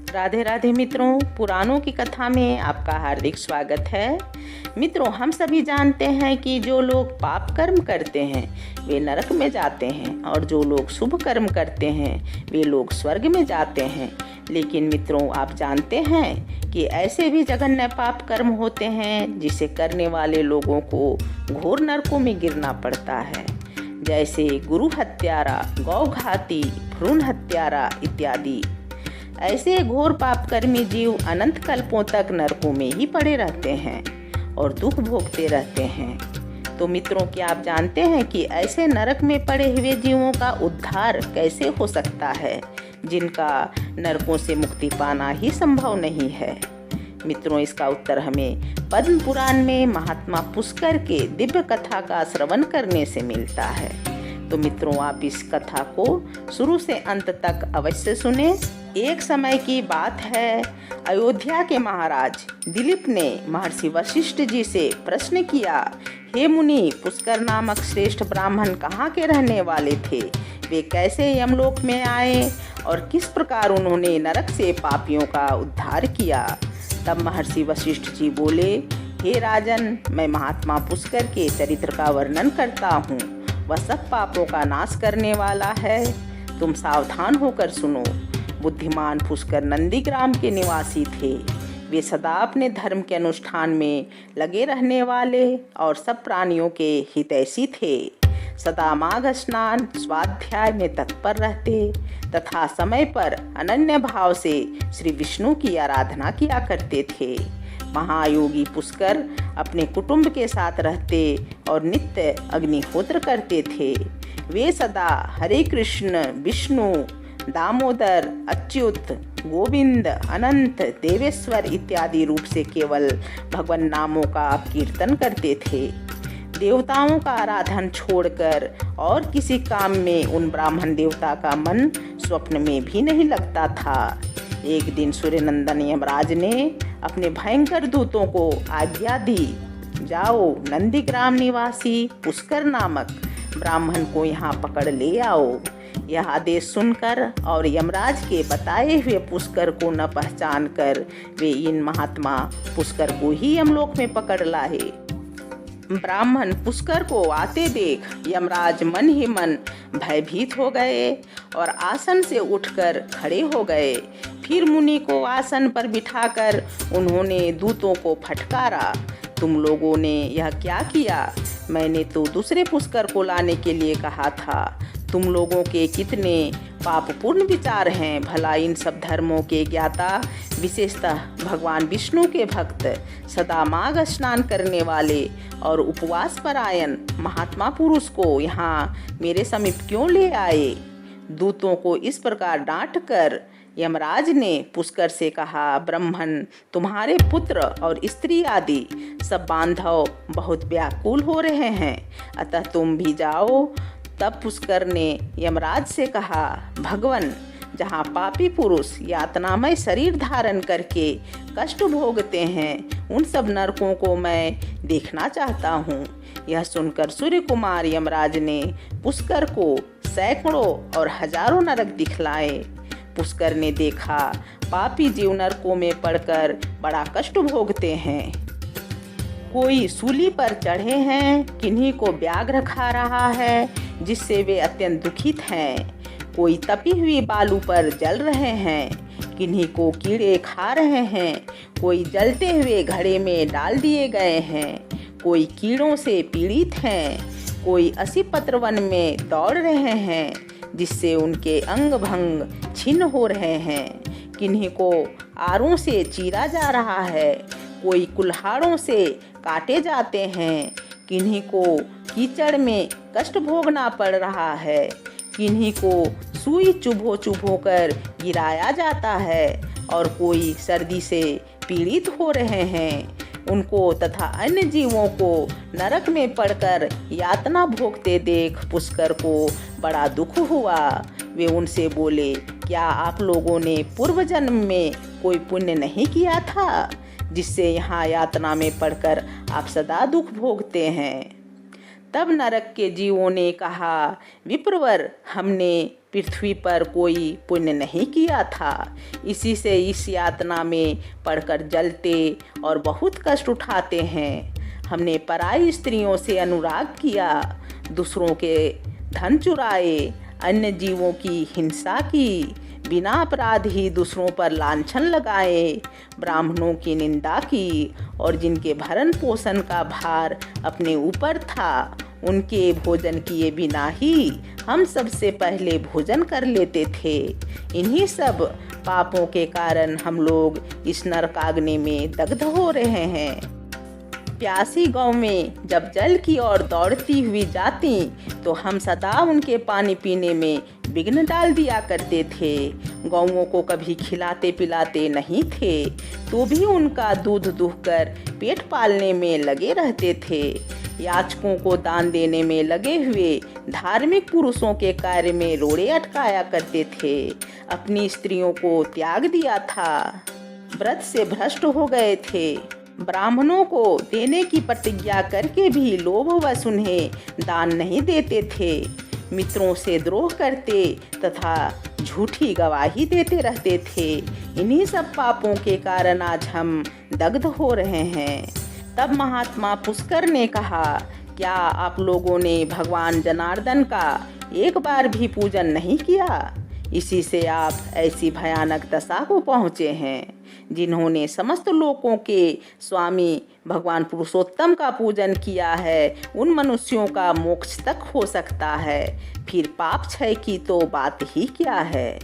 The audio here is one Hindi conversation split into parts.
राधे राधे मित्रों, पुराणों की कथा में आपका हार्दिक स्वागत है। मित्रों, हम सभी जानते हैं कि जो लोग पाप कर्म करते हैं वे नरक में जाते हैं और जो लोग शुभ कर्म करते हैं वे लोग स्वर्ग में जाते हैं। लेकिन मित्रों, आप जानते हैं कि ऐसे भी जघन्य पाप कर्म होते हैं जिसे करने वाले लोगों को घोर नरकों में गिरना पड़ता है, जैसे गुरु हत्यारा, गौघाती, भ्रूण हत्यारा इत्यादि। ऐसे घोर पापकर्मी जीव अनंत कल्पों तक नरकों में ही पड़े रहते हैं और दुख भोगते रहते हैं। तो मित्रों, क्या आप जानते हैं कि ऐसे नरक में पड़े हुए जीवों का उद्धार कैसे हो सकता है, जिनका नरकों से मुक्ति पाना ही संभव नहीं है? मित्रों, इसका उत्तर हमें पद्म पुराण में महात्मा पुष्कर के दिव्य कथा का श्रवण करने से मिलता है। तो मित्रों, आप इस कथा को शुरू से अंत तक अवश्य सुने। एक समय की बात है, अयोध्या के महाराज दिलीप ने महर्षि वशिष्ठ जी से प्रश्न किया, हे मुनि, पुष्कर नामक श्रेष्ठ ब्राह्मण कहाँ के रहने वाले थे? वे कैसे यमलोक में आए और किस प्रकार उन्होंने नरक से पापियों का उद्धार किया? तब महर्षि वशिष्ठ जी बोले, हे राजन, मैं महात्मा पुष्कर के चरित्र का वर्णन करता हूँ। वह सब पापों का नाश करने वाला है। तुम सावधान होकर सुनो। बुद्धिमान पुष्कर नंदीग्राम के निवासी थे। वे सदा अपने धर्म के अनुष्ठान में लगे रहने वाले और सब प्राणियों के हितैषी थे। सदा माघ स्नान, स्वाध्याय में तत्पर रहते तथा समय पर अनन्य भाव से श्री विष्णु की आराधना किया करते थे। महायोगी पुष्कर अपने कुटुंब के साथ रहते और नित्य अग्निहोत्र करते थे। वे सदा हरे कृष्ण, विष्णु, दामोदर, अच्युत, गोविंद, अनंत, देवेश्वर इत्यादि रूप से केवल भगवान नामों का कीर्तन करते थे। देवताओं का आराधन छोड़कर और किसी काम में उन ब्राह्मण देवता का मन स्वप्न में भी नहीं लगता था। एक दिन सूर्यनंदन यमराज ने अपने भयंकर दूतों को आज्ञा दी, जाओ नंदीग्राम निवासी पुष्कर नामक ब्राह्मण को यहाँ पकड़ ले आओ। यह आदेश सुनकर और यमराज के बताए हुए पुष्कर को न पहचान कर वे इन महात्मा पुष्कर को ही यमलोक में पकड़ लाए। ब्राह्मण पुष्कर को आते देख यमराज मन ही मन भयभीत हो गए और आसन से उठकर खड़े हो गए। फिर मुनि को आसन पर बिठाकर उन्होंने दूतों को फटकारा, तुम लोगों ने यह क्या किया? मैंने तो दूसरे पुष्कर को लाने के लिए कहा था। तुम लोगों के कितने पापपूर्ण विचार हैं। भला इन सब धर्मों के ज्ञाता, विशेषतः भगवान विष्णु के भक्त, सदा माघ स्नान करने वाले और उपवास परायण महात्मा पुरुष को यहाँ मेरे समीप क्यों ले आए? दूतों को इस प्रकार डांट कर यमराज ने पुष्कर से कहा, ब्राह्मण, तुम्हारे पुत्र और स्त्री आदि सब बांधव बहुत व्याकुल हो रहे हैं, अतः तुम भी जाओ। तब पुष्कर ने यमराज से कहा, भगवन, जहाँ पापी पुरुष यातनामय शरीर धारण करके कष्ट भोगते हैं उन सब नरकों को मैं देखना चाहता हूँ। यह सुनकर सूर्य कुमार यमराज ने पुष्कर को सैकड़ों और हजारों नरक दिखलाए। पुष्कर ने देखा पापी जीव नरकों में पड़कर बड़ा कष्ट भोगते हैं। कोई सूली पर चढ़े हैं, किन्हीं को व्याघ्र खा रहा है जिससे वे अत्यंत दुखित हैं। कोई तपी हुई बालू पर जल रहे हैं, किन्हीं को कीड़े खा रहे हैं। कोई जलते हुए घड़े में डाल दिए गए हैं। कोई कीड़ों से पीड़ित हैं। कोई असी पत्र वन में दौड़ रहे हैं जिससे उनके अंग भंग छिन्न हो रहे हैं। किन्हीं को आरों से चीरा जा रहा है। कोई कुल्हाड़ों से काटे जाते हैं। किन्हीं को कीचड़ में कष्ट भोगना पड़ रहा है। किन्हीं को सुई चुभो कर गिराया जाता है और कोई सर्दी से पीड़ित हो रहे हैं। उनको तथा अन्य जीवों को नरक में पड़कर यातना भोगते देख पुष्कर को बड़ा दुख हुआ। वे उनसे बोले, क्या आप लोगों ने पूर्व जन्म में कोई पुण्य नहीं किया था जिससे यहाँ यातना में पड़कर आप सदा दुख भोगते हैं? तब नरक के जीवों ने कहा, विप्रवर, हमने पृथ्वी पर कोई पुण्य नहीं किया था, इसी से इस यातना में पड़कर जलते और बहुत कष्ट उठाते हैं। हमने पराई स्त्रियों से अनुराग किया, दूसरों के धन चुराए, अन्य जीवों की हिंसा की, बिना अपराध ही दूसरों पर लांछन लगाए, ब्राह्मणों की निंदा की और जिनके भरण पोषण का भार अपने ऊपर था उनके भोजन किए बिना ही हम सबसे पहले भोजन कर लेते थे। इन्हीं सब पापों के कारण हम लोग इस नरकाग्नि में दग्ध हो रहे हैं। प्यासी गौ में जब जल की ओर दौड़ती हुई जाती तो हम सदा उनके पानी पीने में विघ्न डाल दिया करते थे। गौओं को कभी खिलाते पिलाते नहीं थे तो भी उनका दूध दुहकर पेट पालने में लगे रहते थे। याचकों को दान देने में लगे हुए धार्मिक पुरुषों के कार्य में रोड़े अटकाया करते थे। अपनी स्त्रियों को त्याग दिया था, व्रत से भ्रष्ट हो गए थे। ब्राह्मणों को देने की प्रतिज्ञा करके भी लोभवश उन्हें दान नहीं देते थे। मित्रों से द्रोह करते तथा झूठी गवाही देते रहते थे। इन्हीं सब पापों के कारण आज हम दग्ध हो रहे हैं। तब महात्मा पुष्कर ने कहा, क्या आप लोगों ने भगवान जनार्दन का एक बार भी पूजन नहीं किया? इसी से आप ऐसी भयानक दशा को पहुँचे हैं। जिन्होंने समस्त लोकों के स्वामी भगवान पुरुषोत्तम का पूजन किया है उन मनुष्यों का मोक्ष तक हो सकता है, फिर पाप क्षय की तो बात ही क्या है।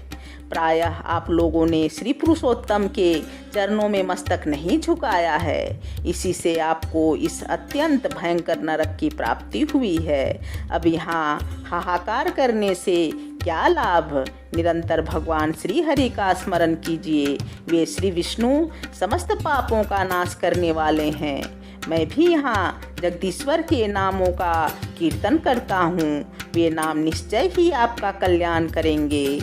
प्रायः आप लोगों ने श्री पुरुषोत्तम के चरणों में मस्तक नहीं झुकाया है, इसी से आपको इस अत्यंत भयंकर नरक की प्राप्ति हुई है। अब यहाँ हाहाकार करने से क्या लाभ? निरंतर भगवान श्री हरि का स्मरण कीजिए। वे श्री विष्णु समस्त पापों का नाश करने वाले हैं। मैं भी यहाँ जगदीश्वर के नामों का कीर्तन करता हूँ, वे नाम निश्चय ही आपका कल्याण करेंगे।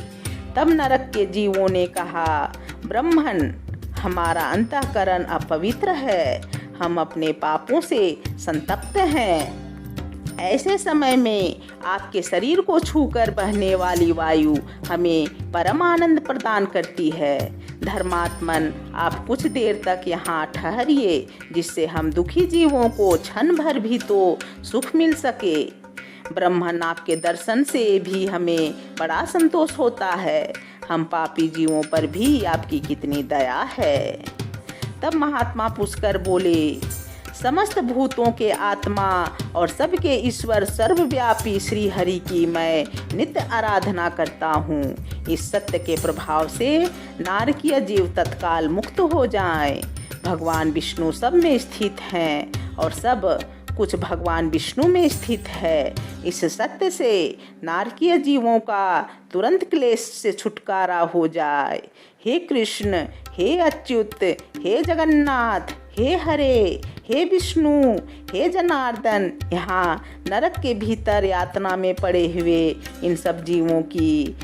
तब नरक के जीवों ने कहा, ब्रह्मन, हमारा अंतःकरण अपवित्र है, हम अपने पापों से संतप्त हैं। ऐसे समय में आपके शरीर को छूकर बहने वाली वायु हमें परम आनंद प्रदान करती है। धर्मात्मन, आप कुछ देर तक यहाँ ठहरिए, जिससे हम दुखी जीवों को क्षण भर भी तो सुख मिल सके। ब्रह्मन, आपके दर्शन से भी हमें बड़ा संतोष होता है। हम पापी जीवों पर भी आपकी कितनी दया है। तब महात्मा पुष्कर बोले, समस्त भूतों के आत्मा और सबके ईश्वर सर्वव्यापी श्री हरि की मैं नित्य आराधना करता हूँ। इस सत्य के प्रभाव से नारकीय जीव तत्काल मुक्त हो जाएं। भगवान विष्णु सब में स्थित हैं और सब कुछ भगवान विष्णु में स्थित है। इस सत्य से नारकीय जीवों का तुरंत क्लेश से छुटकारा हो जाए। हे कृष्ण, हे अच्युत, हे जगन्नाथ, हे हरे, हे विष्णु, हे जनार्दन, यहाँ नरक के भीतर यातना में पड़े हुए इन सब जीवों की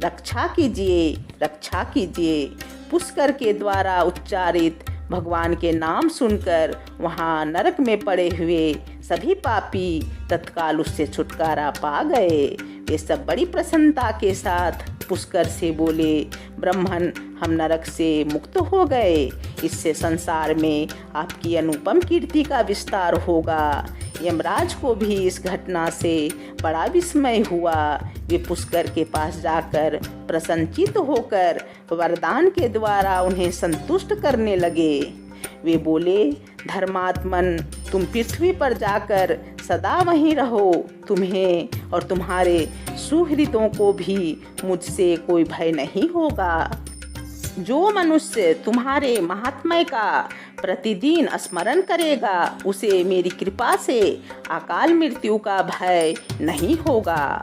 रक्षा कीजिए, रक्षा कीजिए। पुष्कर के द्वारा उच्चारित भगवान के नाम सुनकर वहाँ नरक में पड़े हुए सभी पापी तत्काल उससे छुटकारा पा गए। वे सब बड़ी प्रसन्नता के साथ पुष्कर से बोले, ब्रह्मन, हम नरक से मुक्त हो गए। इससे संसार में आपकी अनुपम कीर्ति का विस्तार होगा। यमराज को भी इस घटना से बड़ा विस्मय हुआ। वे पुष्कर के पास जाकर प्रसन्नचित्त होकर वरदान के द्वारा उन्हें संतुष्ट करने लगे। वे बोले, धर्मात्मन, तुम पृथ्वी पर जाकर सदा वहीं रहो। तुम्हें और तुम्हारे सुहृदों को भी मुझसे कोई भय नहीं होगा। जो मनुष्य तुम्हारे महात्म्य का प्रतिदिन स्मरण करेगा उसे मेरी कृपा से अकाल मृत्यु का भय नहीं होगा।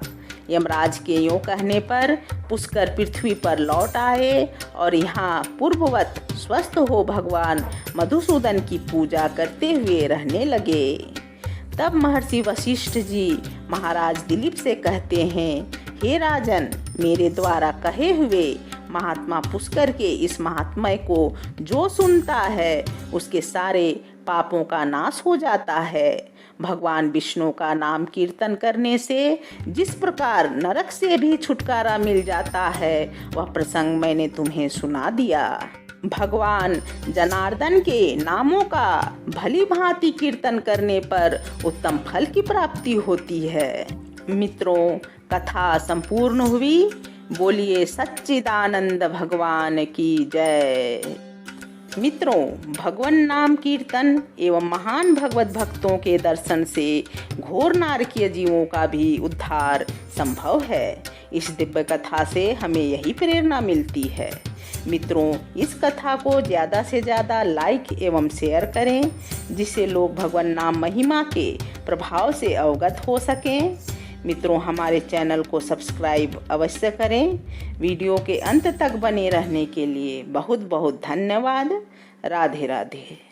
यमराज के यूँ कहने पर पुष्कर पृथ्वी पर लौट आए और यहाँ पूर्ववत स्वस्थ हो भगवान मधुसूदन की पूजा करते हुए रहने लगे। तब महर्षि वशिष्ठ जी महाराज दिलीप से कहते हैं, हे राजन, मेरे द्वारा कहे हुए महात्मा पुष्कर के इस महात्म्य को जो सुनता है उसके सारे पापों का नाश हो जाता है। भगवान विष्णु का नाम कीर्तन करने से जिस प्रकार नरक से भी छुटकारा मिल जाता है, वह प्रसंग मैंने तुम्हें सुना दिया। भगवान जनार्दन के नामों का भली भांति कीर्तन करने पर उत्तम फल की प्राप्ति होती है। मित्रों, कथा संपूर्ण हुई। बोलिए सच्चिदानंद भगवान की जय। मित्रों, भगवान नाम कीर्तन एवं महान भगवत भक्तों के दर्शन से घोर नारकीय जीवों का भी उद्धार संभव है। इस दिव्य कथा से हमें यही प्रेरणा मिलती है। मित्रों, इस कथा को ज़्यादा से ज़्यादा लाइक एवं शेयर करें, जिससे लोग भगवान नाम महिमा के प्रभाव से अवगत हो सकें। मित्रों, हमारे चैनल को सब्सक्राइब अवश्य करें। वीडियो के अंत तक बने रहने के लिए बहुत बहुत धन्यवाद। राधे राधे।